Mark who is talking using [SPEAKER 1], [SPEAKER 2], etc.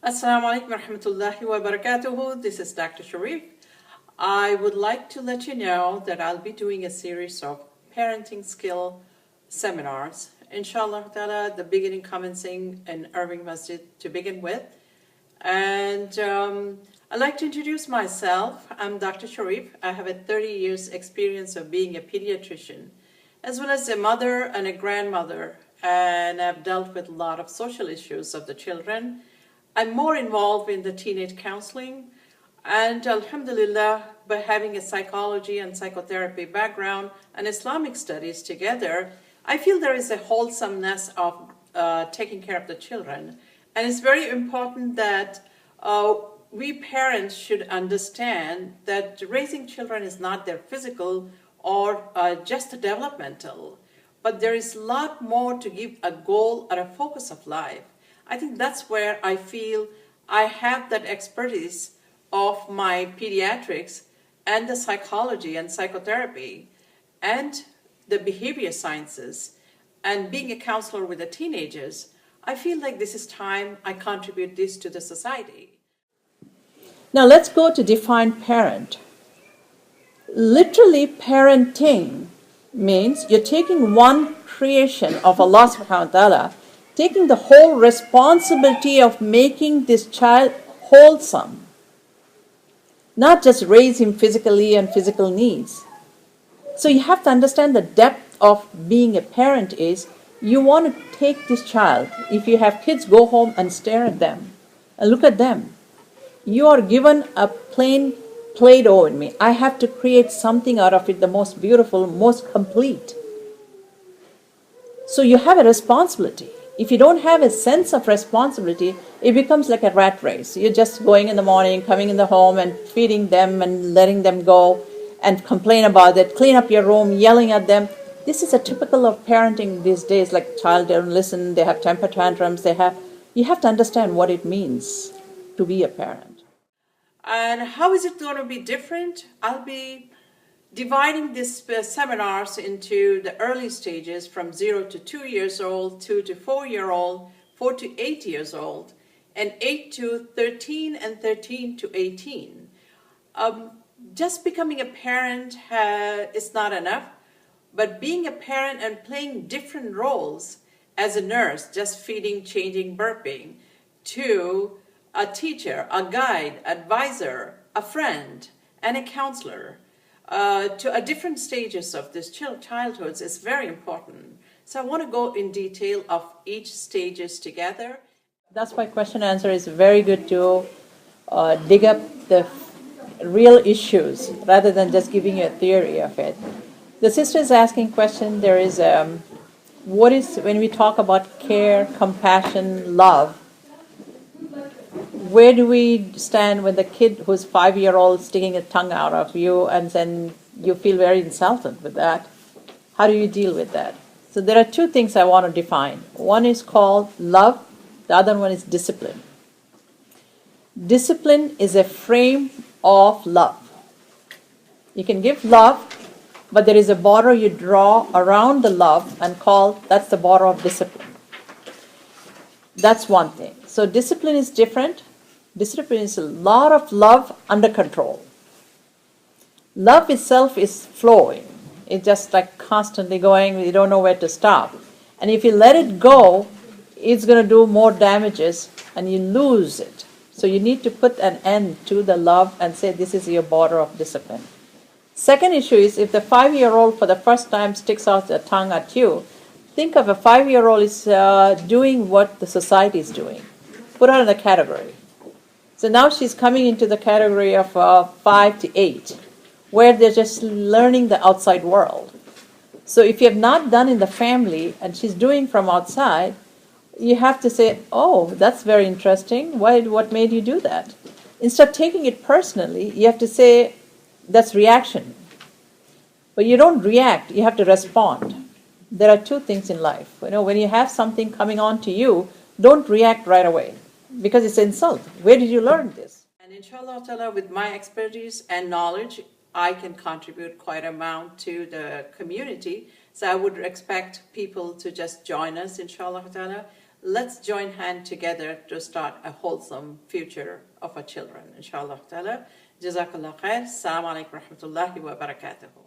[SPEAKER 1] Assalamu alaikum warahmatullahi wabarakatuh. This is Dr. Sharieff. I would like to let you know that I'll be doing a series of parenting skill seminars. Inshallah ta'ala, the beginning commencing in Irving Masjid to begin with. And I'd like to introduce myself. I'm Dr. Sharieff. I have a 30 years experience of being a pediatrician, as well as a mother and a grandmother. And I've dealt with a lot of social issues of the children. I'm more involved in the teenage counseling, and alhamdulillah, by having a psychology and psychotherapy background and Islamic studies together, I feel there is a wholesomeness of taking care of the children. And it's very important that we parents should understand that raising children is not their physical or just developmental, but there is a lot more to give a goal or a focus of life. I think that's where I feel I have that expertise of my pediatrics and the psychology and psychotherapy and the behavior sciences and being a counselor with the teenagers. I feel like this is time I contribute this to the society.
[SPEAKER 2] Now let's go to define parent. Literally, parenting means you're taking one creation of Allah subhanahu wa ta'ala, taking the whole responsibility of making this child wholesome, not just raise him physically and physical needs. So you have to understand the depth of being a parent is you want to take this child. If you have kids, go home and stare at them and look at them. You are given a plain Play-Doh in me. I have to create something out of it, the most beautiful, most complete. So you have a responsibility. If you don't have a sense of responsibility, it becomes like a rat race. You're just going in the morning, coming in the home and feeding them and letting them go and complain about it, clean up your room, yelling at them. This is a typical of parenting these days, like child don't listen, they have temper tantrums, you have to understand what it means to be a parent.
[SPEAKER 1] And how is it going to be different? I'll be dividing these seminars into the early stages from 0 to 2 years old, 2 to 4-year-old, 4 to 8 years old, and 8 to 13 and 13 to 18. Just becoming a parent is not enough, but being a parent and playing different roles as a nurse, just feeding, changing, burping, to a teacher, a guide, advisor, a friend, and a counselor, to a different stages of this childhood is very important. So I want to go in detail of each stages together.
[SPEAKER 2] That's why question answer is very good to dig up the real issues rather than just giving you a theory of it. The sister is asking question, there is what is, when we talk about care, compassion, love, where do we stand when the kid who's 5-year-old sticking a tongue out of you and then you feel very insulted with that? How do you deal with that? So there are two things I want to define. One is called love, the other one is discipline. Discipline is a frame of love. You can give love, but there is a border you draw around the love and that's the border of discipline. That's one thing. So discipline is different. Discipline is a lot of love under control. Love itself is flowing. It's just like constantly going. You don't know where to stop. And if you let it go, it's going to do more damages and you lose it. So you need to put an end to the love and say this is your border of discipline. Second issue is if the 5-year-old for the first time sticks out the tongue at you, think of a 5-year-old is doing what the society is doing. Put her in a category. So now she's coming into the category of 5 to 8, where they're just learning the outside world. So if you have not done in the family and she's doing from outside, you have to say, oh, that's very interesting. What made you do that? Instead of taking it personally, you have to say, that's reaction. But you don't react, you have to respond. There are two things in life. When you have something coming on to you, don't react right away because it's an insult. Where did you learn this?
[SPEAKER 1] And inshallah ta'ala, with my expertise and knowledge, I can contribute quite an amount to the community. So I would expect people to just join us, inshallah ta'ala. let's join hands together to start a wholesome future of our children, inshallah ta'ala. Jazakallah khair. Assalamu alaikum wa rahmatullahi wa barakatuhu.